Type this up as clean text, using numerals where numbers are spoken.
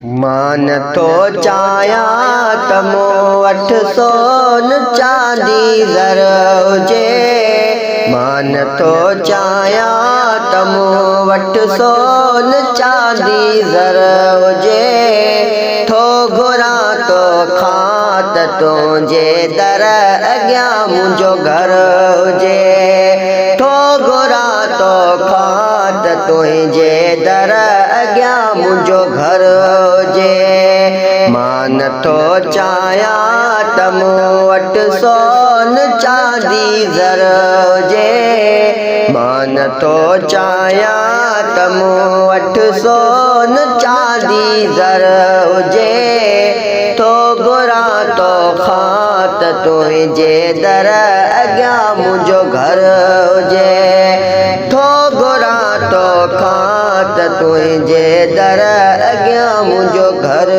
मान तो चाया तमो वठ सोन चांदी ज़र हुजे। मान तो चाया तमो वठ सोन चांदी ज़र हुजे। थो घुरा तो खात तुंहिंजे दर अॻियां मुंहिंजो घर हुजे। थो घुरा तो खात तुंहिंजे दर अॻियां मुंहिंजो घर हुजे। मान तो चाया त मूं वटि सोन चांदी ज़र हुजे। मान तो चाया त मूं वटि सोन चांदी ज़र हुजे। तो घुरा तो खात तुंहिंजे दर अॻियां मुंहिंजो घर हुजे। थो घुरा तो खात तुंहिंजे दर अॻियां मुंहिंजो घर